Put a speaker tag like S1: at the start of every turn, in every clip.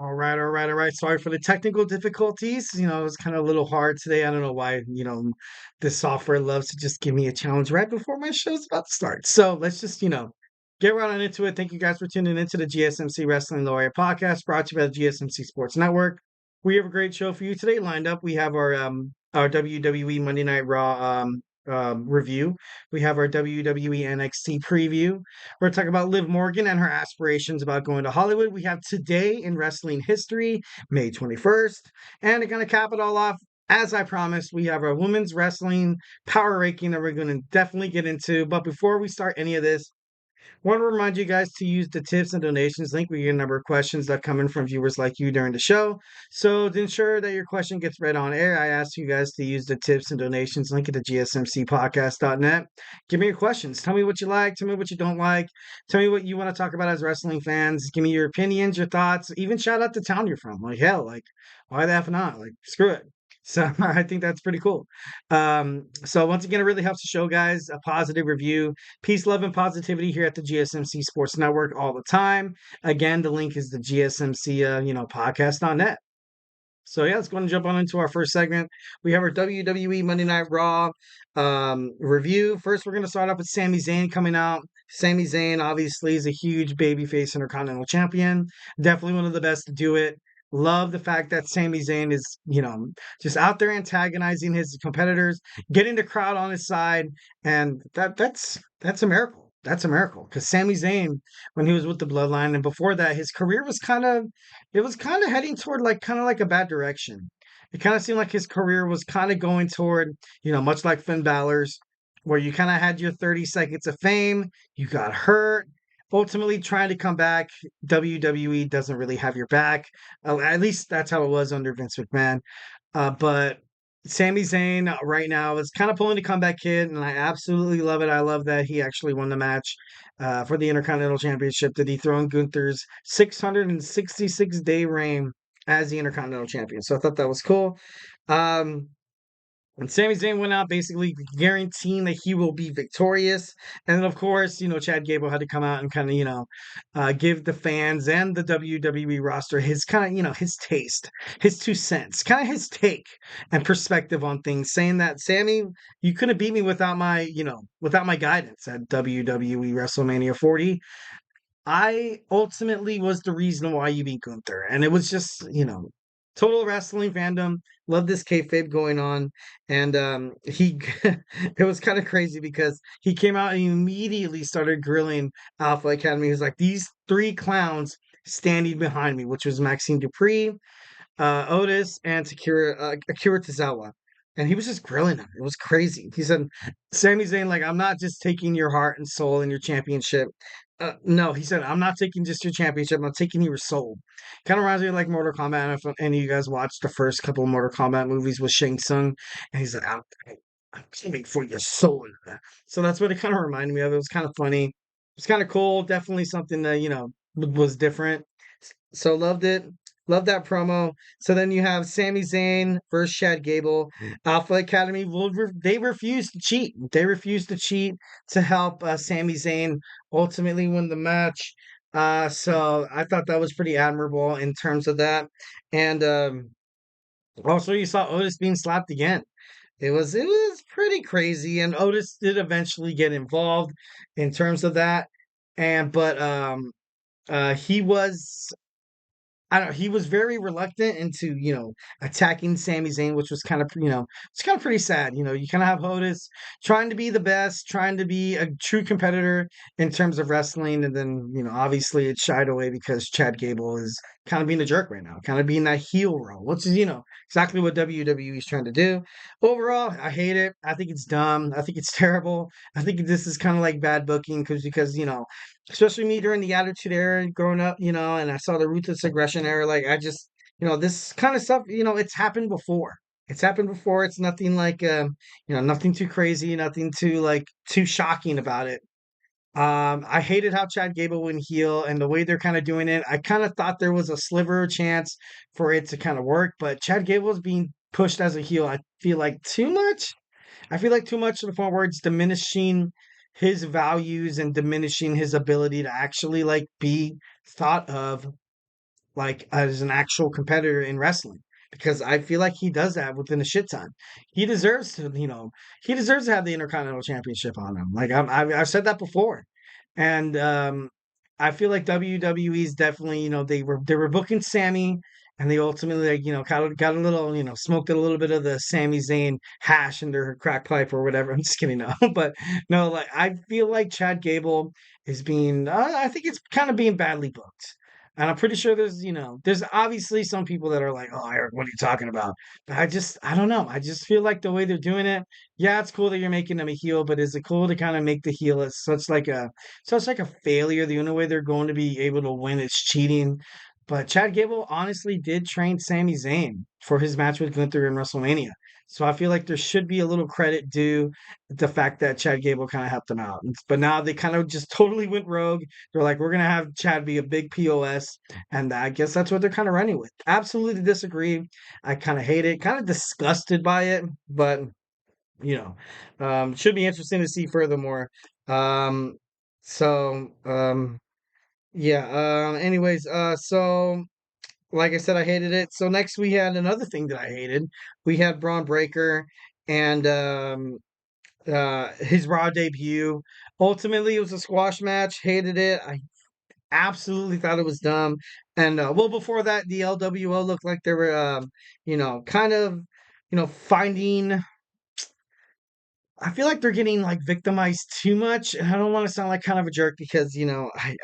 S1: All right. Sorry for the technical difficulties. It was kind of a little hard today. I don't know why, this software loves to just give me a challenge right before my show's about to start. So let's just, get right on into it. Thank you guys for tuning into the GSMC Wrestling Laureate podcast brought to you by the GSMC Sports Network. We have a great show for you today lined up. We have our WWE Monday Night Raw review. We have our WWE NXT preview. We're going to talk about Liv Morgan and her aspirations about going to Hollywood. We have Today in Wrestling History, May 21st. And to kind of cap it all off, as I promised, we have our women's wrestling power ranking that we're going to definitely get into. But before we start any of this, want to remind you guys to use the tips and donations link. We get a number of questions that come in from viewers like you during the show. So to ensure that your question gets read on air, I ask you guys to use the tips and donations link at the gsmcpodcast.net. Give me your questions. Tell me what you like. Tell me what you don't like. Tell me what you want to talk about as wrestling fans. Give me your opinions, your thoughts. Even shout out the town you're from. Like, hell, like, why the F not? Like, screw it. So I think that's pretty cool. So once again, it really helps the show, guys. A positive review. Peace, love, and positivity here at the GSMC Sports Network all the time. Again, the link is the GSMC, podcast.net. So yeah, let's go and jump on into our first segment. We have our WWE Monday Night Raw review. First, we're going to start off with Sami Zayn coming out. Sami Zayn obviously is a huge babyface Intercontinental Champion. Definitely one of the best to do it. Love the fact that Sami Zayn is, just out there antagonizing his competitors, getting the crowd on his side, and that's a miracle. That's a miracle because Sami Zayn, when he was with the Bloodline, and before that, his career was kind of heading toward kind of like a bad direction. It kind of seemed like his career was kind of going toward, much like Finn Balor's, where you kind of had your 30 seconds of fame, you got hurt, ultimately trying to come back. WWE doesn't really have your back. At least that's how it was under Vince McMahon. But Sami Zayn right now is kind of pulling the comeback kid, and I absolutely love it. I love that he actually won the match for the Intercontinental Championship to dethrone Gunther's 666-day reign as the Intercontinental Champion. So I thought that was cool. Um, and Sami Zayn went out basically guaranteeing that he will be victorious. And then, of course, Chad Gable had to come out and kind of, give the fans and the WWE roster his kind of, his taste, his 2 cents, kind of his take and perspective on things, saying that, Sammy, you couldn't beat me without my guidance at WWE WrestleMania 40. I ultimately was the reason why you beat Gunther. And it was just, total wrestling fandom. Love this kayfabe going on. And it was kind of crazy because he came out and he immediately started grilling Alpha Academy. He was like, these three clowns standing behind me, which was Maxine Dupree, Otis, and Akira Tozawa. And he was just grilling them. It was crazy. He said, Sami Zayn, like, I'm not just taking your heart and soul and your championship. No, he said, I'm not taking just your championship. I'm taking your soul. Kind of reminds me of like Mortal Kombat. I don't know if any of you guys watched the first couple of Mortal Kombat movies with Shang Tsung. And he's like, I'm coming for your soul. So that's what it kind of reminded me of. It was kind of funny. It's kind of cool. Definitely something that, was different. So loved it. Loved that promo. So then you have Sami Zayn versus Chad Gable. Alpha Academy they refuse to cheat. They refuse to cheat to help Sami Zayn ultimately win the match. So I thought that was pretty admirable in terms of that. And also you saw Otis being slapped again. It was pretty crazy, and Otis did eventually get involved in terms of that. And but he was I don't know. He was very reluctant into, attacking Sami Zayn, which was kind of, it's kind of pretty sad. You kind of have Otis trying to be the best, trying to be a true competitor in terms of wrestling. And then, obviously it shied away because Chad Gable is kind of being a jerk right now, kind of being that heel role, which is, exactly what WWE is trying to do. Overall, I hate it. I think it's dumb. I think it's terrible. I think this is kind of like bad booking because, especially me during the Attitude Era growing up, and I saw the Ruthless Aggression era. Like, I just, this kind of stuff, it's happened before. It's happened before. It's nothing like, nothing too crazy, nothing too, too shocking about it. I hated how Chad Gable went heel and the way they're kind of doing it. I kind of thought there was a sliver of chance for it to kind of work, but Chad Gable is being pushed as a heel. I feel like too much. I feel like too much to the point where it's diminishing his values and diminishing his ability to actually be thought of like as an actual competitor in wrestling because I feel like he does that within a shit ton. He deserves to, he deserves to have the Intercontinental Championship on him. Like I've said that before, and I feel like WWE's definitely, they were booking Sammy, and they ultimately, like, got a little, smoked a little bit of the Sami Zayn hash in their crack pipe or whatever. I'm just kidding, no, but no, like I feel like Chad Gable is being, I think it's kind of being badly booked. And I'm pretty sure there's obviously some people that are like, oh, Eric, what are you talking about? But I don't know. I just feel like the way they're doing it, yeah, it's cool that you're making them a heel, but is it cool to kind of make the heel as such like a failure? The only way they're going to be able to win is cheating. But Chad Gable honestly did train Sami Zayn for his match with Gunther in WrestleMania. So I feel like there should be a little credit due the fact that Chad Gable kind of helped him out. But now they kind of just totally went rogue. They're like, we're gonna have Chad be a big POS, and I guess that's what they're kind of running with. Absolutely disagree. I kind of hate it, kind of disgusted by it, but should be interesting to see furthermore. Um, so yeah. Anyways, so like I said, I hated it. So next we had another thing that I hated. We had Braun Breaker and his Raw debut. Ultimately, it was a squash match. Hated it. I absolutely thought it was dumb. And well, before that, the LWO looked like they were, kind of, finding. I feel like they're getting like victimized too much, and I don't want to sound like kind of a jerk because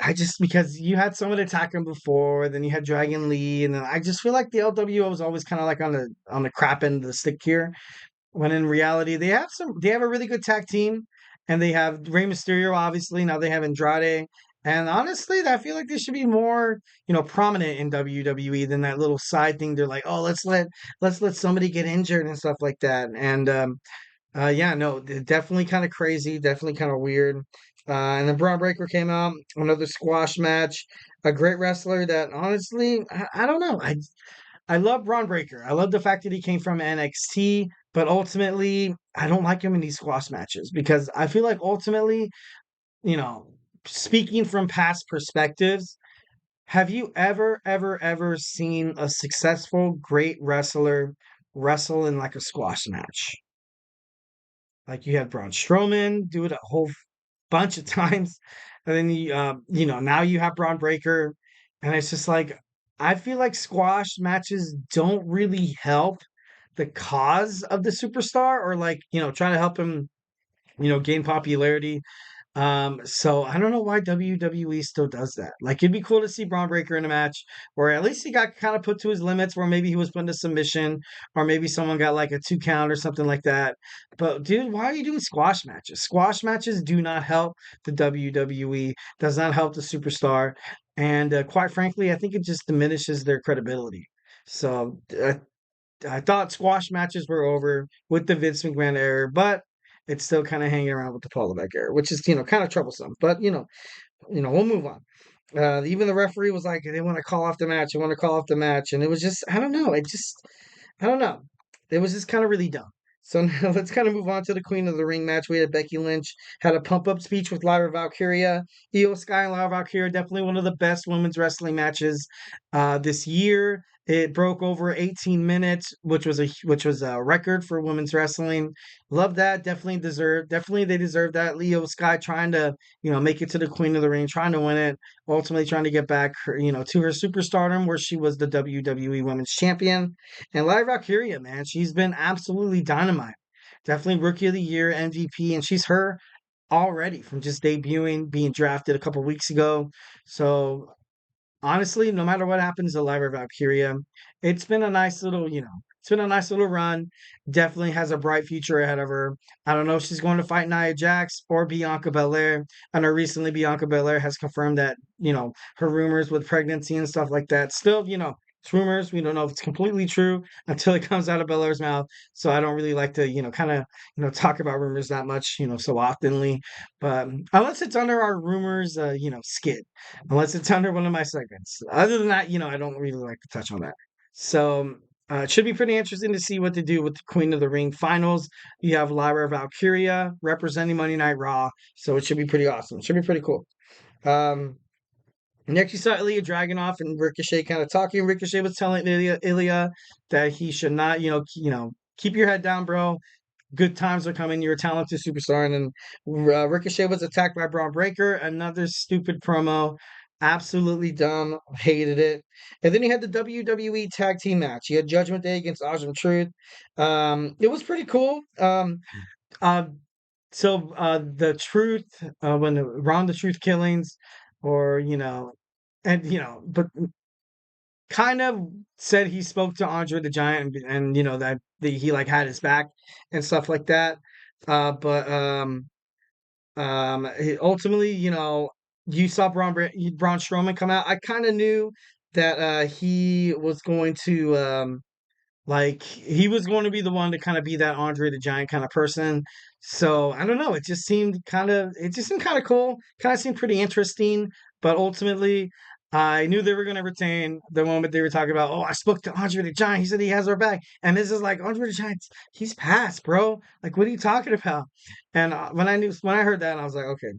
S1: I just because you had someone attack him before, then you had Dragon Lee, and then I just feel like the LWO was always kind of like on the crap end of the stick here. When in reality, they have a really good tag team, and they have Rey Mysterio, obviously. Now they have Andrade. And honestly, I feel like they should be more, prominent in WWE than that little side thing. They're like, oh, let's let somebody get injured and stuff like that. And yeah, no, definitely kind of crazy, definitely kind of weird. And then Braun Breaker came out, another squash match, a great wrestler that honestly, I don't know. I love Braun Breaker. I love the fact that he came from NXT, but ultimately, I don't like him in these squash matches because I feel like ultimately, you know, speaking from past perspectives, have you ever seen a successful, great wrestler wrestle in like a squash match? Like you had Braun Strowman do it a whole bunch of times, and then now you have Braun Breaker, and it's just like I feel like squash matches don't really help the cause of the superstar, or like trying to help him gain popularity. So I don't know why WWE still does that. Like it'd be cool to see Braun Breaker in a match where at least he got kind of put to his limits, where maybe he was put into submission, or maybe someone got like a 2 count or something like that. But dude, why are you doing squash matches? Squash matches do not help the WWE, does not help the superstar, and quite frankly, I think it just diminishes their credibility. So I thought squash matches were over with the Vince McMahon era, but it's still kind of hanging around with the Paul Levesque era, which is kind of troublesome. But we'll move on. Even the referee was like, they want to call off the match. They want to call off the match, and it was just I don't know. I don't know. It was just kind of really dumb. So now let's kind of move on to the Queen of the Ring match. We had Becky Lynch had a pump up speech with Lyra Valkyria. Io Sky and Lyra Valkyria, definitely one of the best women's wrestling matches this year. It broke over 18 minutes, which was a record for women's wrestling. Love that. Definitely they deserve that. Leo Sky trying to, make it to the Queen of the Ring, trying to win it, ultimately trying to get back her, to her superstardom where she was the WWE Women's Champion. And Lyra Valkyria, man, she's been absolutely dynamite. Definitely Rookie of the Year, MVP, and she's her already from just debuting, being drafted a couple weeks ago. So honestly, no matter what happens to Lyra Valkyria, it's been a nice little, it's been a nice little run. Definitely has a bright future ahead of her. I don't know if she's going to fight Nia Jax or Bianca Belair. I know recently Bianca Belair has confirmed that, her rumors with pregnancy and stuff like that. Still, it's rumors. We don't know if it's completely true until it comes out of Belair's mouth. So I don't really like to, kind of, talk about rumors that much, so oftenly. But unless it's under our rumors, skid, unless it's under one of my segments. Other than that, I don't really like to touch on that. So it should be pretty interesting to see what to do with the Queen of the Ring finals. You have Lyra Valkyria representing Monday Night Raw, so it should be pretty awesome. It should be pretty cool. Um, Next, you saw Ilya Dragunov and Ricochet kind of talking. Ricochet was telling Ilya that he should not, keep your head down, bro. Good times are coming. You're a talented superstar. And then Ricochet was attacked by Braun Breaker. Another stupid promo. Absolutely dumb. Hated it. And then you had the WWE tag team match. You had Judgment Day against Awesome Truth. It was pretty cool. Uh, the truth, when around the truth killings, or but kind of said he spoke to Andre the Giant, and that he like had his back and stuff like that. But ultimately, you saw Braun Strowman come out. I kind of knew that he was going to like he was going to be the one to kind of be that Andre the Giant kind of person. So I don't know. It just seemed kind of cool. Kind of seemed pretty interesting. But ultimately, I knew they were going to retain the moment they were talking about. Oh, I spoke to Andre the Giant. He said he has our back. And this is like Andre the Giant. He's passed, bro. Like, what are you talking about? And when I heard that, I was like, okay,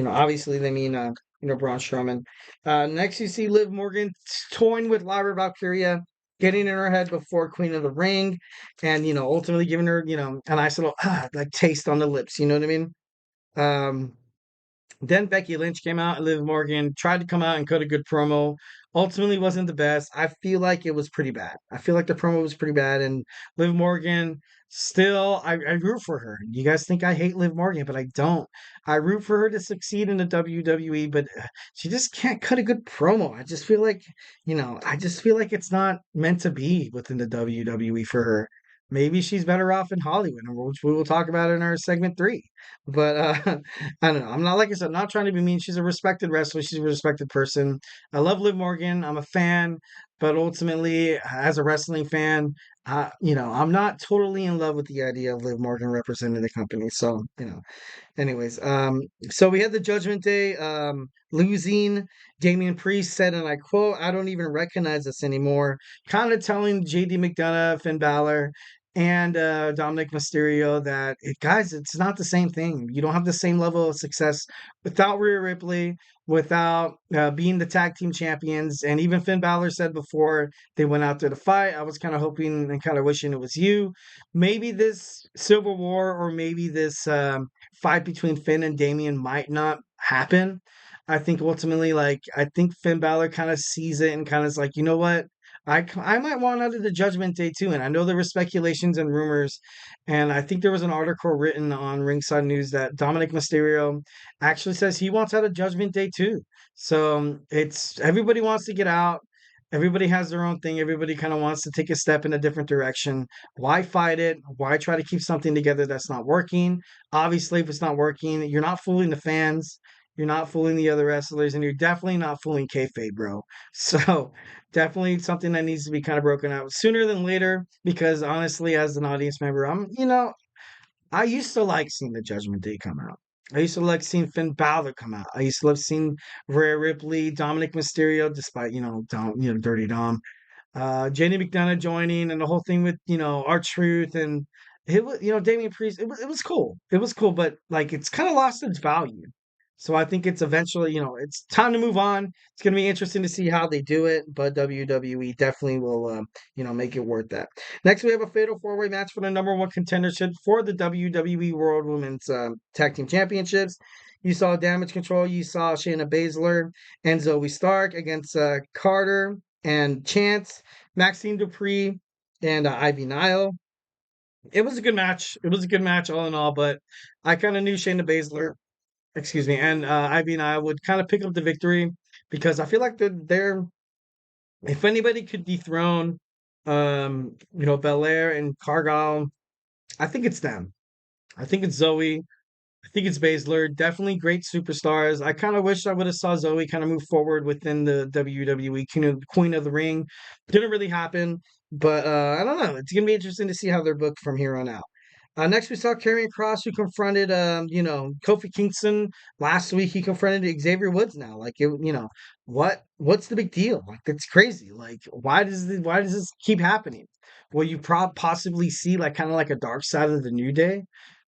S1: obviously they mean Braun Strowman. Next, you see Liv Morgan toying with Lyra Valkyria, getting in her head before Queen of the Ring, and ultimately giving her a nice little like taste on the lips. You know what I mean? Um, then Becky Lynch came out, and Liv Morgan tried to come out and cut a good promo. Ultimately, wasn't the best. I feel like it was pretty bad. I feel like the promo was pretty bad, and Liv Morgan still, I root for her. You guys think I hate Liv Morgan, but I don't. I root for her to succeed in the WWE, but she just can't cut a good promo. I just feel like it's not meant to be within the WWE for her. Maybe she's better off in Hollywood, which we will talk about in our segment 3. But I don't know. I'm not, like I said, not trying to be mean. She's a respected wrestler. She's a respected person. I love Liv Morgan. I'm a fan, but ultimately, as a wrestling fan, I'm not totally in love with the idea of Liv Morgan representing the company. So, anyways, so we had the Judgment Day losing. Damian Priest said, and I quote, "I don't even recognize this anymore." Kind of telling JD McDonough, Finn Balor, and Dominic Mysterio that, guys, it's not the same thing. You don't have the same level of success without Rhea Ripley, without being the tag team champions. And even Finn Balor said before they went out there to fight, I was kind of hoping and kind of wishing it was you. Maybe this Civil War, or maybe this fight between Finn and Damian might not happen. I think ultimately, I think Finn Balor kind of sees it and kind of is like, you know what? I might want out of the Judgment Day too. And I know there were speculations and rumors, and I think there was an article written on Ringside News that Dominic Mysterio actually says he wants out of Judgment Day too. So it's everybody wants to get out. Everybody has their own thing. Everybody kind of wants to take a step in a different direction. Why fight it? Why try to keep something together that's not working? Obviously, if it's not working, you're not fooling the fans. You're not fooling the other wrestlers, and you're definitely not fooling kayfabe, bro. So definitely something that needs to be kind of broken out sooner than later. Because honestly, as an audience member, I used to like seeing the Judgment Day come out. I used to like seeing Finn Balor come out. I used to love seeing Rhea Ripley, Dominic Mysterio, despite Dirty Dom, Jenny McDonough joining, and the whole thing with our truth, and it was Damian Priest. It was cool. It was cool, but like it's kind of lost its value. So I think it's eventually it's time to move on. It's gonna be interesting to see how they do it, but WWE definitely will make it worth that. Next, we have a fatal 4-way match for the number one contendership for the WWE World Women's Tag Team Championships. You saw Damage Control. You saw Shayna Baszler and Zoe Stark against Carter and Chance, Maxine Dupree, and Ivy Nile. It was a good match. It was a good match all in all, but I kind of knew Shayna Baszler, excuse me, and Ivy Nile would kind of pick up the victory, because I feel like they're if anybody could dethrone Belair and Cargyle, I think it's them. I think it's Zoe. I think it's Baszler. Definitely great superstars. I kind of wish I would have saw Zoe kind of move forward within the WWE Queen of the Ring. Didn't really happen, but I don't know. It's gonna be interesting to see how they're booked from here on out. Next, we saw Karrion Kross, who confronted, Kofi Kingston last week. He confronted Xavier Woods now. What's the big deal? Like, that's crazy. Like, why does this keep happening? Will you possibly see like kind of like a dark side of the New Day?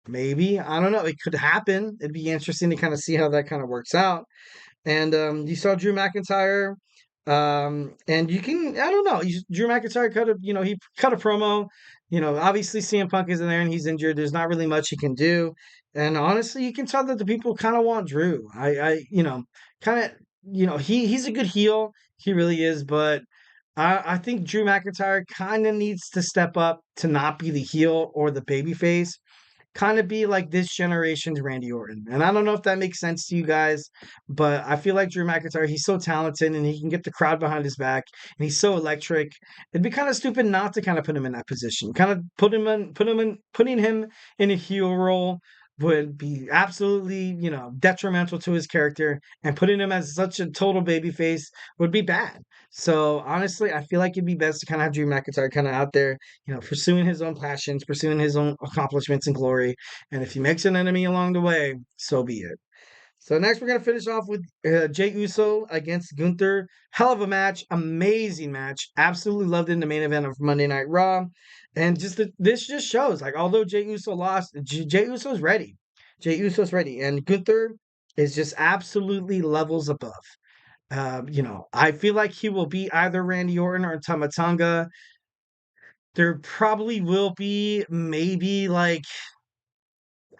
S1: Maybe. I don't know. It could happen. It'd be interesting to kind of see how that kind of works out. And you saw Drew McIntyre. And you can, I don't know, Drew McIntyre cut a, he cut a promo. Obviously CM Punk isn't there and he's injured. There's not really much he can do. And honestly, you can tell that the people kind of want Drew. Kind of, he's a good heel. He really is. But I think Drew McIntyre kind of needs to step up to not be the heel or the baby face, kind of be like this generation's Randy Orton. And I don't know if that makes sense to you guys, but I feel like Drew McIntyre, he's so talented and he can get the crowd behind his back and he's so electric. It'd be kind of stupid not to kind of put him in that position. Kind of putting him in a heel role would be absolutely, detrimental to his character, and putting him as such a total babyface would be bad. So honestly, I feel like it'd be best to kind of have Drew McIntyre kind of out there, pursuing his own passions, pursuing his own accomplishments and glory. And if he makes an enemy along the way, so be it. So next, we're gonna finish off with Jay Uso against Gunther. Hell of a match, amazing match. Absolutely loved it in the main event of Monday Night Raw. And this just shows, like, although Jay Uso lost, Jay Uso's ready. Jay Uso's ready, and Gunther is just absolutely levels above. I feel like he will be either Randy Orton or Tama Tonga. There probably will be maybe like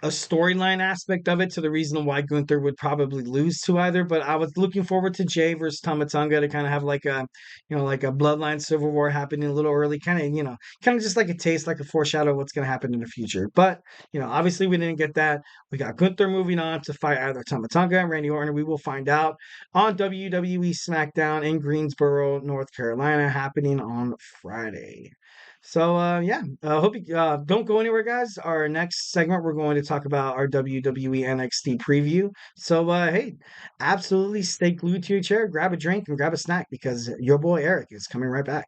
S1: a storyline aspect of it to the reason why Gunther would probably lose to either. But I was looking forward to Jay versus Tama Tonga to kind of have like like a bloodline civil war happening a little early, kind of just like a taste, like a foreshadow of what's going to happen in the future. But obviously we didn't get that. We got Gunther moving on to fight either Tama Tonga and Randy Orton. We will find out on WWE SmackDown in Greensboro, North Carolina, happening on Friday. So yeah, hope you don't go anywhere, guys. Our next segment, we're going to talk about our WWE NXT preview. So hey, absolutely stay glued to your chair, grab a drink, and grab a snack because your boy Eric is coming right back.